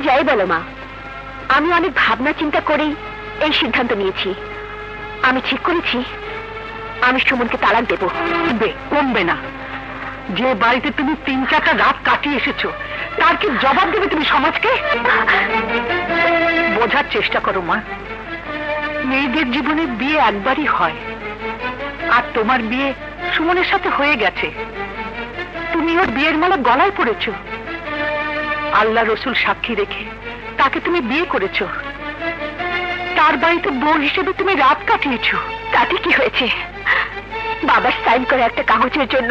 যাই বলো মা, আমি অনেক ভাবনা চিন্তা করেই এই সিদ্ধান্ত নিয়েছি। আমি ঠিক করেছি আমি সুমনকে তালাক দেব। কমবে না। যে বাড়িতে তুমি 3-4টা রাত কাটিয়ে এসেছো তার কি জবাব দেবে তুমি সমাজকে? বোঝার চেষ্টা করো মা, মেয়েদের জীবনে বিয়ে একবারই হয়, আর তোমার বিয়ে সুমনের সাথে হয়ে গেছে। তুমি ওর বিয়ের মালা গলায় পড়েছো, আল্লাহ রসুল সাক্ষী রেখে তাকে তুমি বিয়ে করেছো, তার বাড়িতে বউ হিসেবে তুমি রাত কাটিয়েছো। তাতে কি হয়েছে? বাবার সাইন করে একটা কাগজের জন্য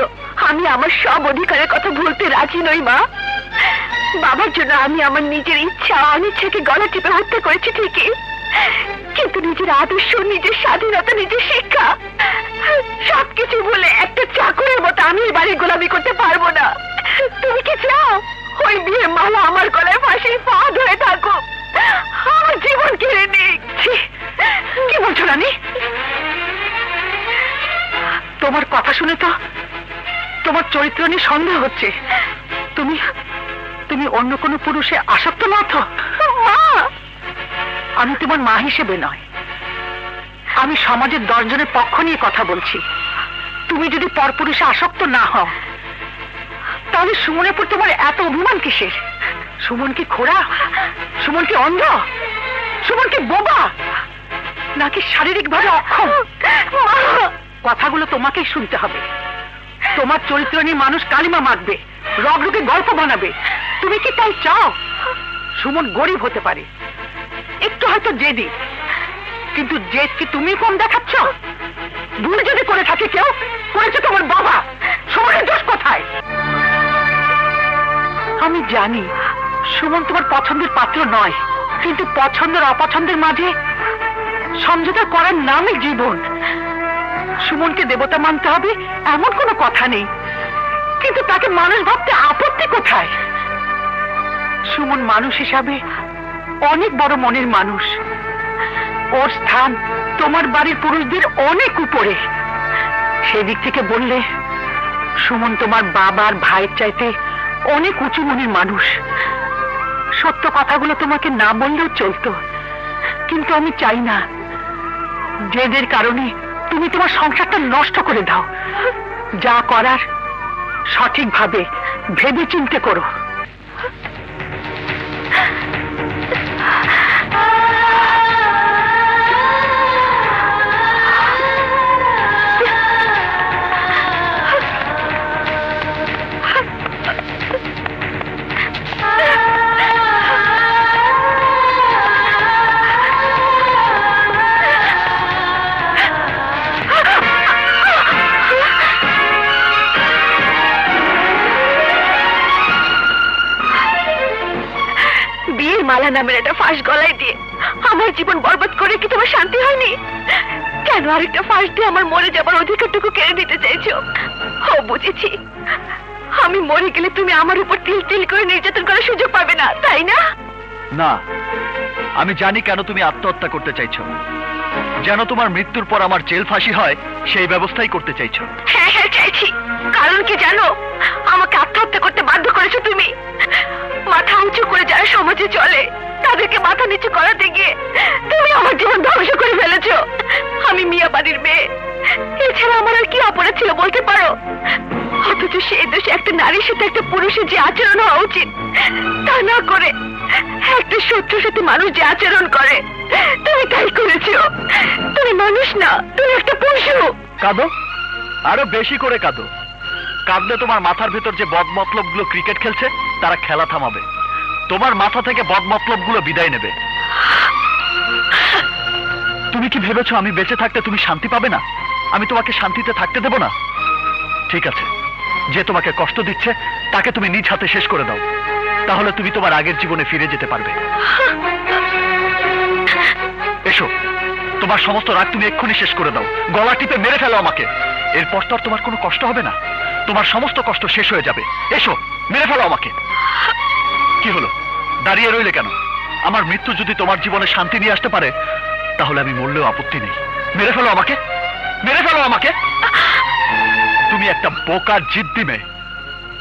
আমি আমার সব অধিকারের কথা ভুলতে রাজি নই মা। বাবার জন্য আমি আমার নিজের ইচ্ছা অনিচ্ছাকে গলা টিপে হত্যা করেছি ঠিকই, কিন্তু নিজের আদর্শ, নিজের স্বাধীনতা, নিজের শিক্ষা সবকিছু বলে একটা চাকরের মতো আমি এই বাড়ির গোলামি করতে পারবো না। তুমি কি চাও ওই বিয়ের মালা আমার গলায় ফাঁসির ফাঁদ হয়ে থাকো, আমার জীবন কেড়ে নিক? কি বলছো রানী? তোমার কথা শুনে তো তোমার চরিত্র নিয়ে সন্দেহ হচ্ছে। তুমি তুমি অন্য কোনো পুরুষে আসক্ত না তো? মা, আমি তোমার মা হিসেবে নয়, আমি সমাজের 10 জনের পক্ষ নিয়ে কথা বলছি। তুমি যদি পরপুরুষে আসক্ত না হও তাহলে সুমনের উপর তোমার এত অভিমান কিসের? সুমন কি খোড়া? সুমন কি অন্ধ? সুমন কি বোবা? নাকি শারীরিকভাবে অক্ষম? কথাগুলো তোমাকেই শুনতে হবে। তোমার চরিত্র নিয়ে মানুষ কালিমা মাখবে, রগরুকে গল্প বানাবে। তুমি কি তাই চাও? সুমন গরিব হতে পারে, একটু হয়তো জেদি, কিন্তু জেদ কি তুমি কম দেখাচ্ছ? ভুল যদি করে থাকে কেউ, করেছে তোমার বাবা। সুমনের দোষ কোথায়? আমি জানি সুমন তোমার পছন্দের পাত্র নয়, কিন্তু পছন্দের অপছন্দের মাঝে সমঝোতা করার নামই জীবন। সুমনকে দেবতা মানতে হবে এমন কোনো কথা নেই, কিন্তু তাকে মানুষ ভাবতে আপত্তি কোথায়? সুমন মানুষ হিসাবে অনেক বড় মনের মানুষ, ওর স্থান তোমার বাড়ির পুরুষদের অনেক উপরে। সেদিক থেকে বললে সুমন তোমার বাবার ভাইয়ের চাইতে অনেক উঁচু মনের মানুষ। সত্য কথাগুলো তোমাকে না বললেও চলতো, কিন্তু আমি চাই না জেদের কারণে তুমি তোমার সংসারটা নষ্ট করে দাও। যা করার সঠিকভাবে ভেবে চিন্তে করো। মালা নামের একটা ফাঁস গলায় দিয়ে আমার জীবন বরবাদ করে কি তোমার শান্তি হয়নি? কেন আরেকটা ফাঁস দিয়ে আমার মরে যাবার অধিকারটুকু কেড়ে নিতে চাইছো? ও, বুঝেছি, আমি মরে গেলে তুমি আমার উপর তিল তিল করে নির্যাতন করার সুযোগ পাবে না, তাই না? না, আমি জানি কেন তুমি আত্মহত্যা করতে চাইছো। যেন তোমার মৃত্যুর পর আমার জেল ফাঁসি হয় সেই ব্যবস্থাই করতে চাইছো। হ্যাঁ হ্যাঁ চাইছি। কারণ কি জানো? আমাকে আত্মহত্যা করতে বাধ্য করেছো তুমি। মাথা উঁচু করে যারা সমাজে চলে তাদেরকে মাথা নিচু করাতে গিয়ে তুমি আমার জীবন ধ্বংস করে ফেলেছো। আমি মিয়া বাড়ির মেয়ে, এছাড়া আমার আর কি অপরাধ ছিল বলতে পারো? অথচ সেই দোষে একটা নারীর সাথে একটা পুরুষের যে আচরণ হওয়া উচিত তা না করে একটা শত্রুর সাথে মানুষ যে আচরণ করে তুমি তাই করেছো। তুমি মানুষ না, তুমি একটা পশু। কাঁদো, আরো বেশি করে কাঁদো। কাঁদলে তোমার মাথার ভেতর যে বদমতলব গুলো ক্রিকেট খেলছে তারা খেলা থামাবে, তোমার মাথা থেকে বদমতলব গুলো বিদায় নেবে। তুমি কি ভেবেছো আমি বেঁচে থাকতে তুমি শান্তি পাবে না? আমি তোমাকে শান্তিতে থাকতে দেব না? ঠিক আছে, যে তোমাকে কষ্ট দিচ্ছে তাকে তুমি নিজ হাতে শেষ করে দাও, তাহলে তুমি তোমার আগের জীবনে ফিরে যেতে পারবে। এসো, তোমার সমস্ত রাগ তুমি এক্ষুনি শেষ করে দাও, গলা টিপে মেরে ফেলো আমাকে। এরপর তো আর তোমার কোনো কষ্ট হবে না, তোমার সমস্ত কষ্ট শেষ হয়ে যাবে। এসো, মেরে ফেলো আমাকে। কি হলো, দাঁড়িয়ে রইলে কেন? আমার মৃত্যু যদি তোমার জীবনে শান্তি নিয়ে আসতে পারে তাহলে আমি মরলেও আপত্তি নেই। মেরে ফেলো আমাকে, মেরে ফেলো আমাকে। তুমি একটা বোকা জিদ্দি মেয়ে,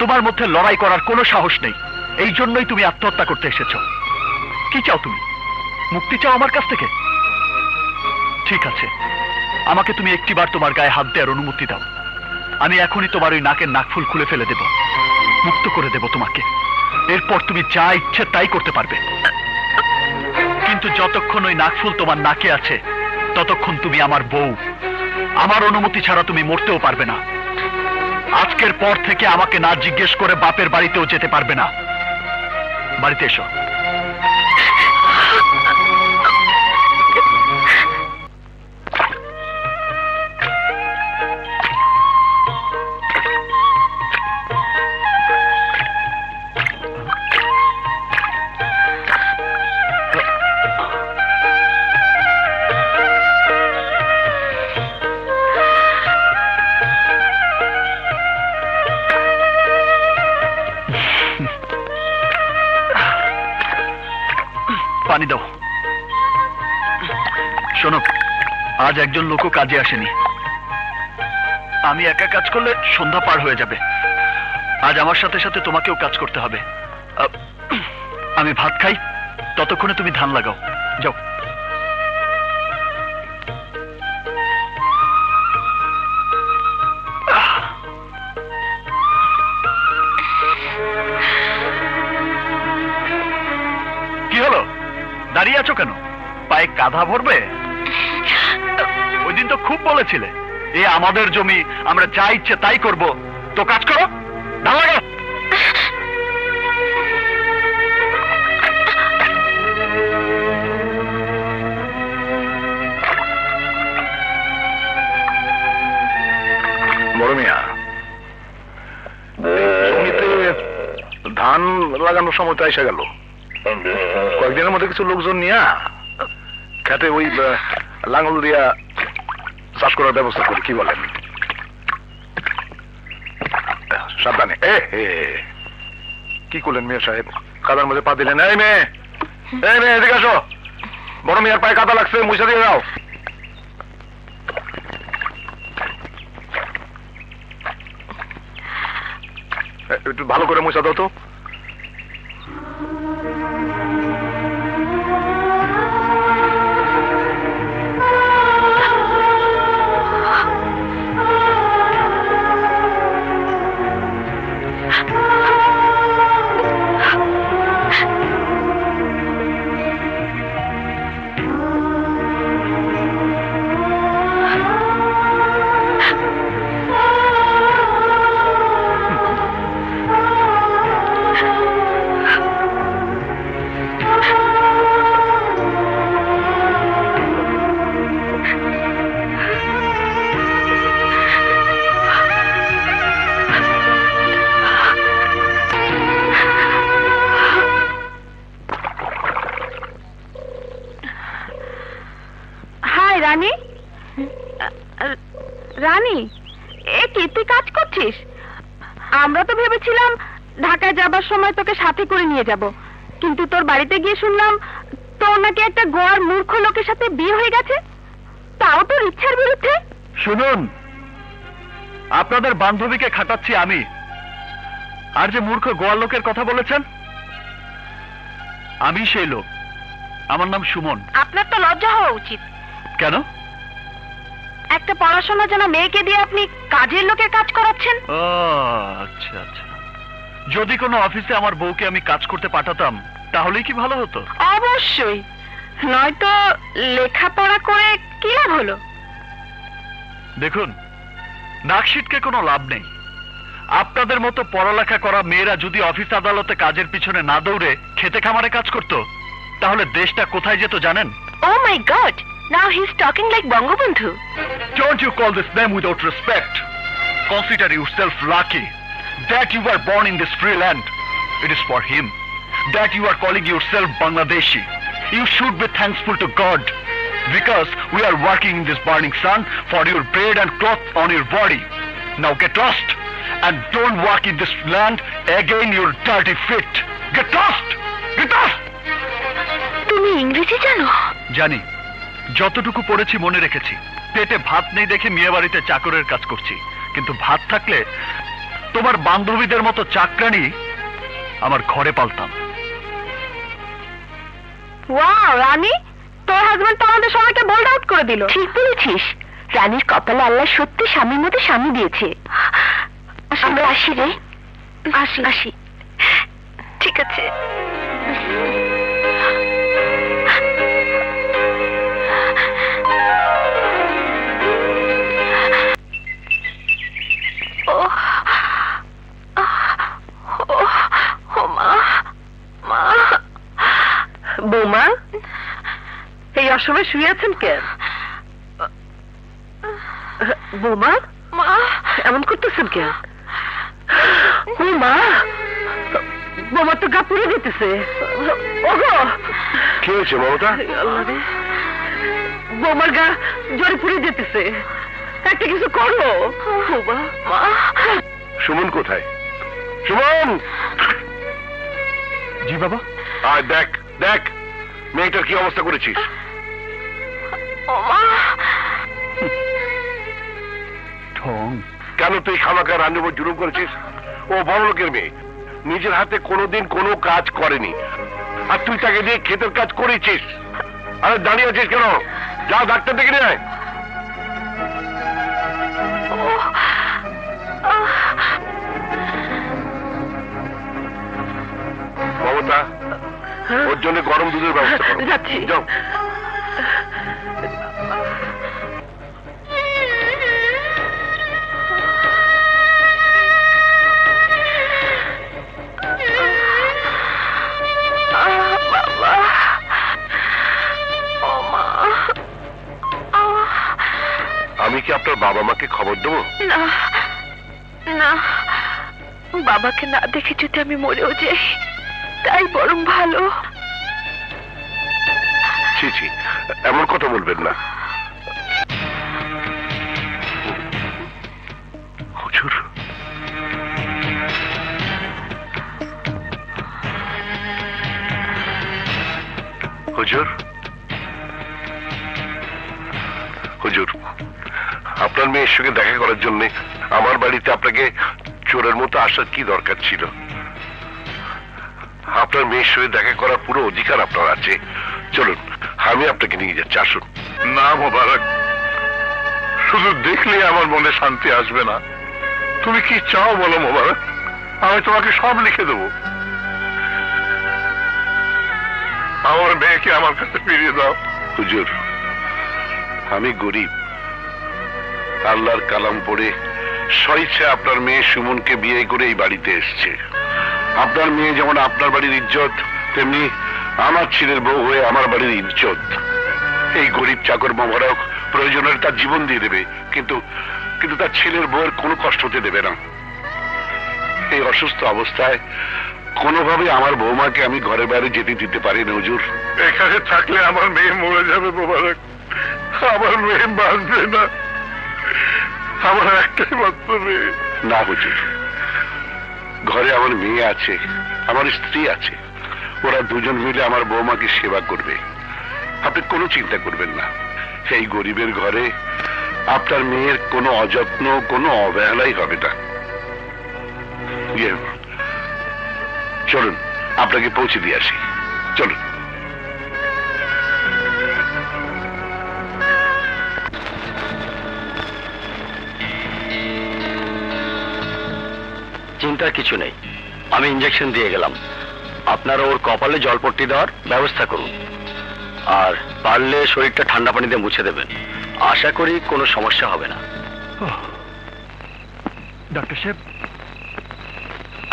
তোমার মধ্যে লড়াই করার কোনো সাহস নেই, এই জন্যই তুমি আত্মহত্যা করতে এসেছো। কি চাও তুমি? মুক্তি চাও আমার কাছ থেকে? ঠিক আছে, আমাকে তুমি একটিবার তোমার গায়ে হাত দেওয়ার অনুমতি দাও। আমি এখনই তোমার ওই নাকের নাকফুল খুলে ফেলে দেব, মুক্ত করে দেব তোমাকে। এরপর তুমি যা ইচ্ছে তাই করতে পারবে। কিন্তু যতক্ষণ ওই নাকফুল তোমার নাকে আছে ততক্ষণ তুমি আমার বউ। আমার অনুমতি ছাড়া তুমি মরতেও পারবে না। আজকের পর থেকে আমাকে না জিজ্ঞেস করে বাপের বাড়িতেও যেতে পারবে না। বাড়িতে এসো। পানি দাও। শোনো, আজ একজন লোকও কাজে আসেনি। আমি একা কাজ করলে সন্ধ্যা পার হয়ে যাবে। আজ আমার সাথে সাথে তোমাকেও কাজ করতে হবে। আমি ভাত খাই, ততক্ষণে তুমি ধান লাগাও। যাও। কি হলো, দাঁড়িয়ে আছো কেন? পায়ে কাঁধা ভরবে? ওই দিন তো খুব বলেছিলে এ আমাদের জমি, আমরা যা ইচ্ছে তাই করব। তো কাজ করো, ধান লাগাও। বড় মিয়া, জমিতে ধান লাগানোর সময় তো এসে গেল। কয়েকদিনের মধ্যে কিছু লোকজন নিয়ে খেতে ওই লাঙ্গল দিয়া চাষ করার ব্যবস্থা করি, কি বলেন? সাবধানে। কি করলেন মিয়া সাহেব? কাদার মধ্যে পা দিলেন। এই মেয়ে, এই মেয়ে এদিকে আসো। বড় মিয়ার পায়ে কাদা লাগছে, মুছা দিয়ে যাও। একটু ভালো করে মুছা দাও তো। রানী, রানী, এ কি তুই কাজ করছিস? আমরা তো ভেবেছিলাম ঢাকায় যাবার সময় তোকে সাথে করে নিয়ে যাব, কিন্তু তোর বাড়িতে গিয়ে শুনলাম তোর নাকি একটা গোয়ার মূর্খ লোকের সাথে বিয়ে হয়ে গেছে, তাও তোর ইচ্ছার বিরুদ্ধে। শুনুন, আপনাদের বান্ধবীকে খাটাচ্ছি আমি। আর যে মূর্খ গোয়ার লোকের কথা বলেছেন, আমি সেই লোক। আমার নাম সুমন। আপনার তো লজ্জা হওয়া উচিত। কেন? একটা পড়াশোনা জানা মেয়েকে দিয়ে আপনি কাজের লোকের কাজ করাচ্ছেন। ও আচ্ছা আচ্ছা, যদি কোনো অফিসে আমার বউকে আমি কাজ করতে পাঠাতাম তাহলেই কি ভালো হতো? অবশ্যই, নয়তো লেখাপড়া করে কি লাভ হলো? দেখুন, নাকশিটকে কোনো লাভ নেই। আপনাদের মতো পড়ালেখা করা মেয়েরা যদি অফিস আদালতে কাজের পিছনে না দৌড়ে খেতে খামারে কাজ করত, তাহলে দেশটা কোথায় যেত জানেন? Oh my God! Now he's talking like Bangabandhu. Don't you call this name without respect? Consider yourself lucky that you were born in this free land. It is for him that you are calling yourself Bangladeshi. You should be thankful to God because we are working in this burning sun for your bread and cloth on your body. Now get lost and don't walk in this land again, your dirty feet. Get lost! Get lost! তুমি ইংরেজি জানো? জানি, যতটুকু পড়েছি মনে রেখেছি। পেটে ভাত নেই দেখে মেয়ে বাড়িতে চাকরের কাজ করছি, কিন্তু ভাত থাকলে তোমার বান্ধবীদের মতো চাকরানি আমার ঘরে পালতাম। ওয়াও রানী, তোর হাজবেন্ড তো আমাদের সবাইকে বোল্ড আউট করে দিল। ঠিক বলেছিস, রানীর কপালে আল্লাহ সত্যি স্বামীর মতো স্বামী দিয়েছে। আমরা আসি রে, আসি আসি। ঠিক আছে। বৌমা, এই অসময় শুয়ে আছেন কেন? বৌমা, এমন করতেছেন কেন? বৌমা, বৌমা তো গা পুড়ে যেতেছে। ওগো, কি হয়েছে মমতা? বৌমার গা জ্বরে পুড়ে যেতেছে, একটা কিছু করো। বৌমা, সুমন কোথায়? সুমন! জি বাবা। আয় দেখ দেখ মেয়েটার কি অবস্থা করেছিস। ঠং। কেন তুই খামাখা রান্নার উপর জুলুম করেছিস? ও বড় লোকের মেয়ে, নিজের হাতে কোনোদিন কোনো কাজ করেনি, আর তুই তাকে দিয়ে ক্ষেতের কাজ করেছিস। আরে দাঁড়িয়ে আছিস কেন? যা ডাক্তার ডেকে নিয়ে আয়। মমতা, ওর জন্য গরম দুধের ব্যবস্থা করো। যাচ্ছি। যাও। আমি কি আপনার বাবা মাকে খবর দেবো? না না, বাবাকে না দেখে যদি আমি মরেও যাই তাই বরং ভালো। ছি ছি, এমন কথা বলবেন না। হুজুর, হুজুর, হুজুর, আপনার মেয়ের সঙ্গে দেখা করার জন্য আমার বাড়িতে আপনাকে চোরের মতো আসার কি দরকার ছিল? আপনার মেয়ের সঙ্গে দেখা করার পুরো অধিকার আপনার আছে। চলুন, আমি আপনাকে নিয়ে যাচ্ছি, আসুন। না মোবারক, শুধু দেখলে আমার মনে শান্তি আসবে না। তুমি কি চাও বলো মোবারক, আমি তোমাকে সব লিখে দেবো। আমার মেয়েকে আমার কাছে ফিরিয়ে দাও। হুজুর, আমি গরিব, আল্লাহর কালাম পড়ে স্বইচ্ছে আপনার মেয়ে সুমনকে বিয়ে করে এই বাড়িতে এসছে। আপনার মেয়ে যেমন আপনার বাড়ির ইজ্জত, তেমনি আমার ছেলের বউ হয়ে আমার বাড়ির ইজ্জত। এই গরিব চাকর মোবারক প্রয়োজনের তার জীবন দিয়ে দেবে, কিন্তু কিন্তু তার ছেলের বউয়ের কোনো কষ্ট হতে দেবে না। এই অসুস্থ অবস্থায় কোনোভাবে আমার বৌমাকে আমি ঘরে বাইরে যেতে দিতে পারি না হুজুর। এখানে থাকলে আমার মেয়ে মরে যাবে মোবারক, আমার মেয়ে বাঁচবে না। আমার একটাই মাত্র মেয়ে। না হুজুর, ঘরে আমার মেয়ে আছে, আমার স্ত্রী আছে, ওরা দুজন মিলে আমার বৌমাকে সেবা করবে। আপনি কোনো চিন্তা করবেন না। এই গরিবের ঘরে আপনার মেয়ের কোনো অযত্ন, কোনো অবহেলাই হবে না। চলুন, আপনাকে পৌঁছে দিয়ে আসি। চলুন। চিন্তার কিছু নেই, আমি ইঞ্জেকশন দিয়ে গেলাম। আপনারা ওর কপালে জলপট্টি দেওয়ার ব্যবস্থা করুন, আর পারলে শরীরটা ঠান্ডা পানি দিয়ে মুছে দেবেন। আশা করি কোনো সমস্যা হবে না। ডাক্তার সাহেব।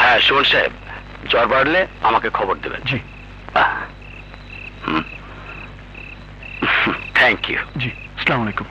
হ্যাঁ সুমন সাহেব, জ্বর বাড়লে আমাকে খবর দেবেন। জি। Thank you. জি, আসসালামু আলাইকুম।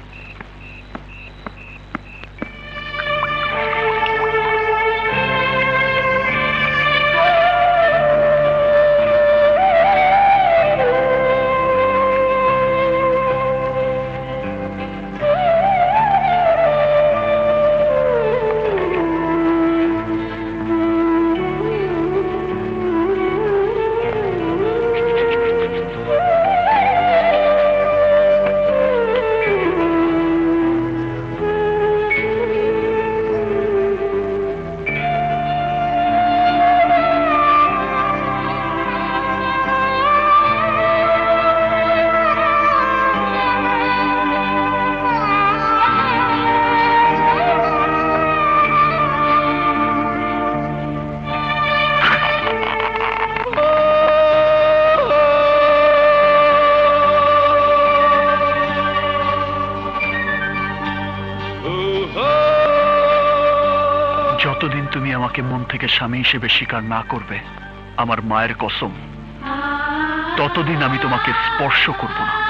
যতদিন তুমি আমাকে মন থেকে স্বামী হিসেবে স্বীকার না করবে, আমার মায়ের কসম, ততদিন আমি তোমাকে স্পর্শ করব না।